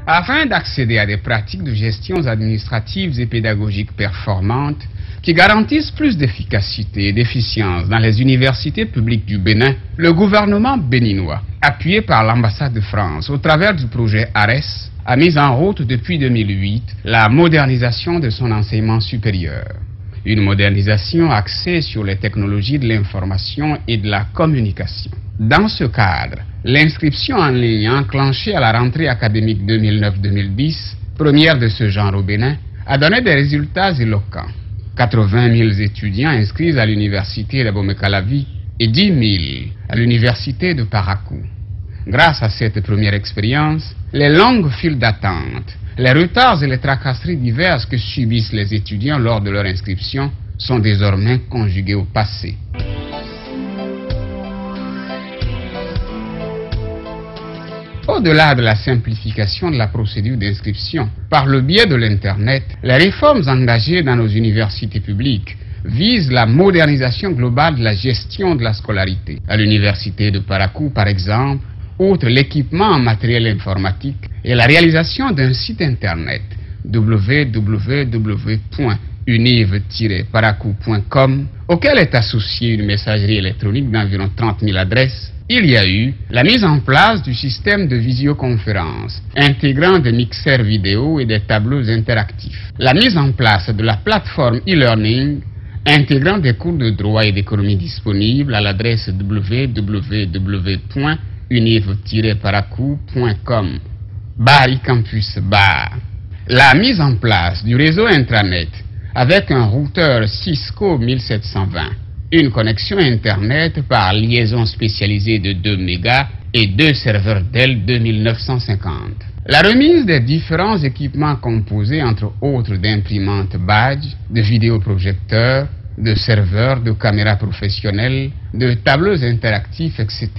afin d'accéder à des pratiques de gestion administratives et pédagogiques performantes qui garantissent plus d'efficacité et d'efficience dans les universités publiques du Bénin, le gouvernement béninois, appuyé par l'ambassade de France au travers du projet ARES, a mis en route depuis 2008 la modernisation de son enseignement supérieur. Une modernisation axée sur les technologies de l'information et de la communication. Dans ce cadre, l'inscription en ligne enclenchée à la rentrée académique 2009-2010, première de ce genre au Bénin, a donné des résultats éloquents. 80 000 étudiants inscrits à l'université d'Abomey-Calavi et 10 000 à l'université de Parakou. Grâce à cette première expérience, les longues files d'attente, les retards et les tracasseries diverses que subissent les étudiants lors de leur inscription sont désormais conjugués au passé. Au-delà de la simplification de la procédure d'inscription, par le biais de l'Internet, les réformes engagées dans nos universités publiques visent la modernisation globale de la gestion de la scolarité. À l'université de Parakou, par exemple, outre l'équipement en matériel informatique et la réalisation d'un site Internet www.univ-parakou.com, auquel est associée une messagerie électronique d'environ 30 000 adresses, il y a eu la mise en place du système de visioconférence, intégrant des mixeurs vidéo et des tableaux interactifs. La mise en place de la plateforme e-learning, intégrant des cours de droit et d'économie disponibles à l'adresse www.univ-parakou.com. eCampus Bar. La mise en place du réseau intranet avec un routeur Cisco 1720. Une connexion Internet par liaison spécialisée de 2 mégas et 2 serveurs Dell 2950. La remise des différents équipements composés entre autres d'imprimantes badge, de vidéoprojecteurs, de serveurs, de caméras professionnelles, de tableaux interactifs, etc.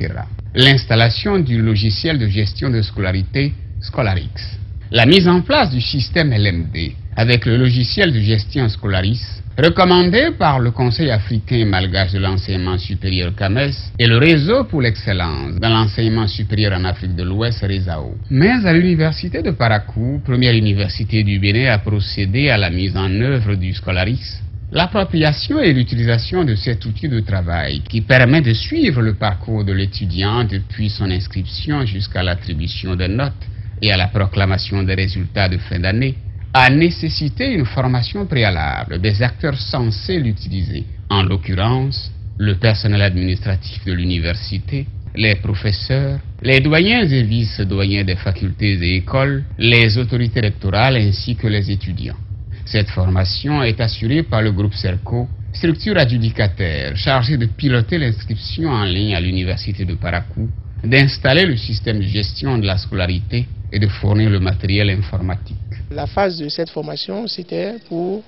L'installation du logiciel de gestion de scolarité Scholarix. La mise en place du système LMD avec le logiciel de gestion Scolaris, recommandé par le Conseil africain et malgache de l'enseignement supérieur CAMES et le réseau pour l'excellence dans l'enseignement supérieur en Afrique de l'Ouest, RESAO. Mais à l'université de Parakou, première université du Bénin à procéder à la mise en œuvre du Scolaris, l'appropriation et l'utilisation de cet outil de travail qui permet de suivre le parcours de l'étudiant depuis son inscription jusqu'à l'attribution des notes et à la proclamation des résultats de fin d'année, a nécessité une formation préalable des acteurs censés l'utiliser, en l'occurrence le personnel administratif de l'université, les professeurs, les doyens et vice-doyens des facultés et écoles, les autorités rectorales ainsi que les étudiants. Cette formation est assurée par le groupe CERCO, structure adjudicataire chargée de piloter l'inscription en ligne à l'université de Parakou, d'installer le système de gestion de la scolarité et de fournir le matériel informatique. La phase de cette formation, c'était pour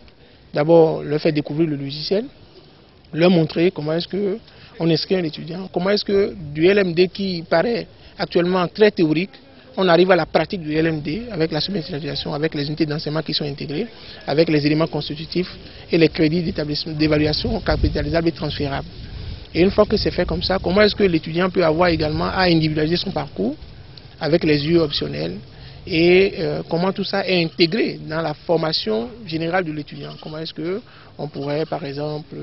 d'abord leur faire découvrir le logiciel, leur montrer comment est-ce qu'on inscrit un étudiant, comment est-ce que du LMD qui paraît actuellement très théorique, on arrive à la pratique du LMD avec la submétrisation, avec les unités d'enseignement qui sont intégrées, avec les éléments constitutifs et les crédits d'évaluation capitalisables et transférables. Et une fois que c'est fait comme ça, comment est-ce que l'étudiant peut avoir également à individualiser son parcours avec les UE optionnels et comment tout ça est intégré dans la formation générale de l'étudiant. Comment est-ce qu'on pourrait par exemple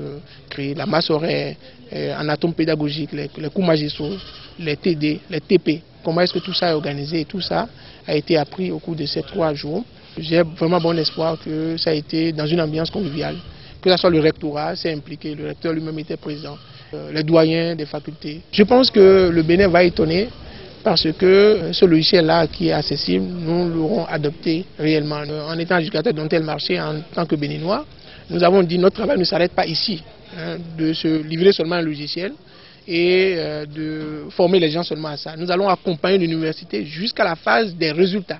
créer la masse horaire en atomes pédagogiques, les cours magistraux, les TD, les TP. Comment est-ce que tout ça est organisé et tout ça a été appris au cours de ces 3 jours. J'ai vraiment bon espoir que ça a été dans une ambiance conviviale. Que ce soit le rectorat s'est impliqué, le recteur lui-même était présent, les doyens des facultés. Je pense que le Bénin va étonner parce que ce logiciel-là qui est accessible, nous l'aurons adopté réellement. En étant éducateur dans tel marché, en tant que Béninois, nous avons dit que notre travail ne s'arrête pas ici, de se livrer seulement un logiciel et de former les gens seulement à ça. Nous allons accompagner l'université jusqu'à la phase des résultats,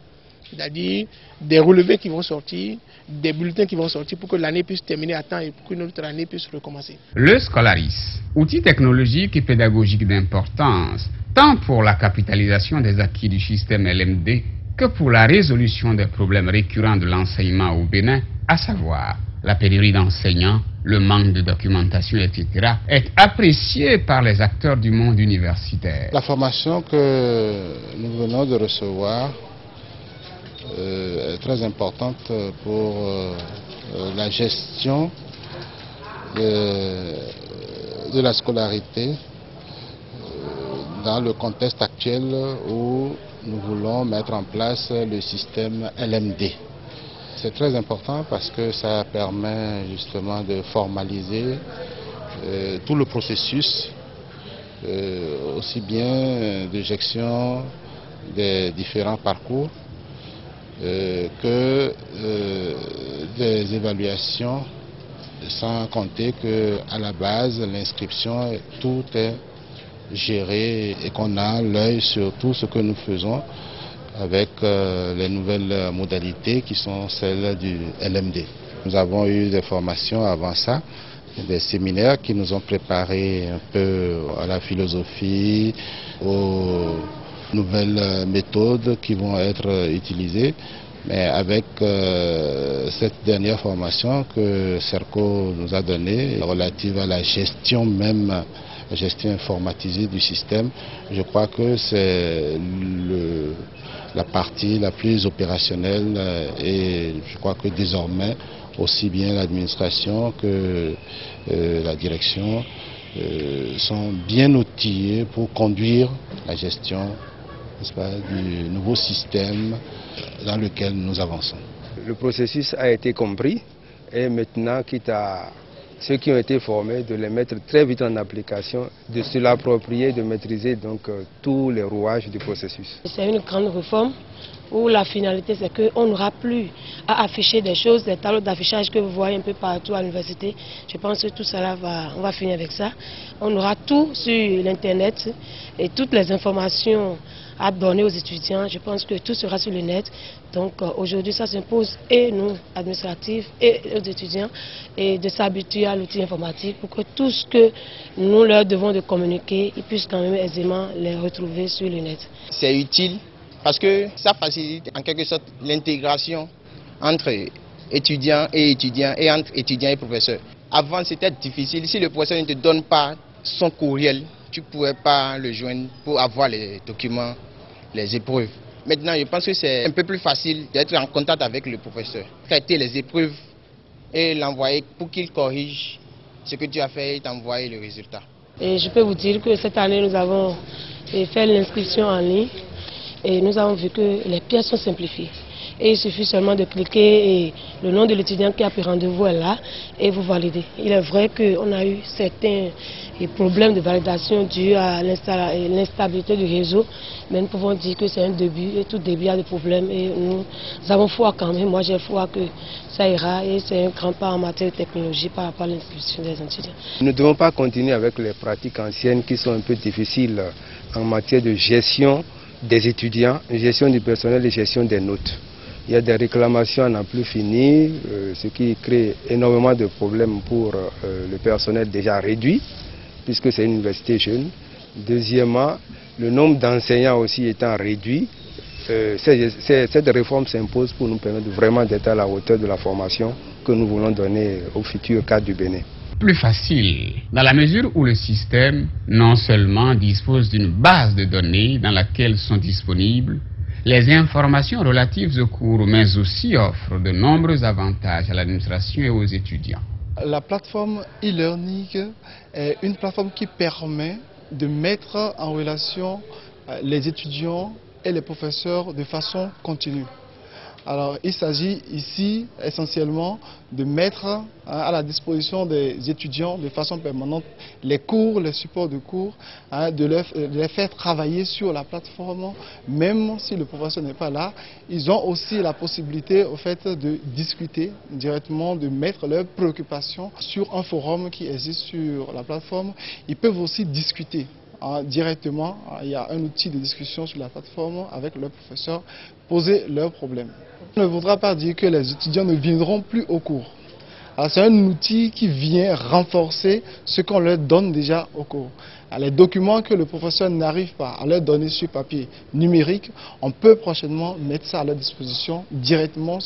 c'est-à-dire des relevés qui vont sortir, des bulletins qui vont sortir pour que l'année puisse terminer à temps et pour que notre année puisse recommencer. Le Scolaris, outil technologique et pédagogique d'importance, tant pour la capitalisation des acquis du système LMD que pour la résolution des problèmes récurrents de l'enseignement au Bénin, à savoir la pénurie d'enseignants, le manque de documentation, etc., est apprécié par les acteurs du monde universitaire. La formation que nous venons de recevoir est très importante pour la gestion de la scolarité dans le contexte actuel où nous voulons mettre en place le système LMD. C'est très important parce que ça permet justement de formaliser tout le processus, aussi bien de gestion des différents parcours que des évaluations, sans compter qu'à la base, l'inscription, tout est géré et qu'on a l'œil sur tout ce que nous faisons avec les nouvelles modalités qui sont celles du LMD. Nous avons eu des formations avant ça, des séminaires qui nous ont préparé un peu à la philosophie, aux nouvelles méthodes qui vont être utilisées. Mais avec cette dernière formation que Serco nous a donnée, relative à la gestion même, la gestion informatisée du système, je crois que c'est la partie la plus opérationnelle et je crois que désormais, aussi bien l'administration que la direction sont bien outillés pour conduire la gestion, n'est-ce pas, du nouveau système dans lequel nous avançons. Le processus a été compris et maintenant, quitte à ceux qui ont été formés, de les mettre très vite en application, de se l'approprier, de maîtriser donc tous les rouages du processus. C'est une grande réforme où la finalité c'est qu'on n'aura plus à afficher des choses, des tableaux d'affichage que vous voyez un peu partout à l'université. Je pense que tout cela on va finir avec ça. On aura tout sur l'internet et toutes les informations à donner aux étudiants. Je pense que tout sera sur le net. Donc aujourd'hui ça s'impose et nous, administratifs et aux étudiants, et de s'habituer à l'outil informatique pour que tout ce que nous leur devons de communiquer, ils puissent quand même aisément les retrouver sur le net. C'est utile parce que ça facilite en quelque sorte l'intégration entre étudiants et entre étudiants et professeurs. Avant c'était difficile, si le professeur ne te donne pas son courriel, tu ne pourrais pas le joindre pour avoir les documents, les épreuves. Maintenant, je pense que c'est un peu plus facile d'être en contact avec le professeur, traiter les épreuves et l'envoyer pour qu'il corrige ce que tu as fait et t'envoyer le résultat. Et je peux vous dire que cette année, nous avons fait l'inscription en ligne et nous avons vu que les pièces sont simplifiées. Et il suffit seulement de cliquer et le nom de l'étudiant qui a pris rendez-vous est là et vous validez. Il est vrai qu'on a eu certains problèmes de validation dus à l'instabilité du réseau, mais nous pouvons dire que c'est un début et tout début a des problèmes et nous avons foi quand même. Moi j'ai foi que ça ira et c'est un grand pas en matière de technologie par rapport à l'inscription des étudiants. Nous ne devons pas continuer avec les pratiques anciennes qui sont un peu difficiles en matière de gestion des étudiants, gestion du personnel et gestion des notes. Il y a des réclamations à n'en plus finir, ce qui crée énormément de problèmes pour le personnel déjà réduit, puisque c'est une université jeune. Deuxièmement, le nombre d'enseignants aussi étant réduit, cette réforme s'impose pour nous permettre vraiment d'être à la hauteur de la formation que nous voulons donner au futur cadre du Bénin. Plus facile, dans la mesure où le système non seulement dispose d'une base de données dans laquelle sont disponibles les informations relatives aux cours, mais aussi offre de nombreux avantages à l'administration et aux étudiants. La plateforme e-learning est une plateforme qui permet de mettre en relation les étudiants et les professeurs de façon continue. Alors, il s'agit ici essentiellement de mettre à la disposition des étudiants de façon permanente les cours, les supports de cours, de les faire travailler sur la plateforme, même si le professeur n'est pas là. Ils ont aussi la possibilité au fait de discuter directement, de mettre leurs préoccupations sur un forum qui existe sur la plateforme. Ils peuvent aussi discuter directement. Il y a un outil de discussion sur la plateforme avec leurs professeurs, poser leurs problèmes. On ne voudra pas dire que les étudiants ne viendront plus au cours. C'est un outil qui vient renforcer ce qu'on leur donne déjà au cours. Les documents que le professeur n'arrive pas à leur donner sur papier numérique, on peut prochainement mettre ça à leur disposition directement.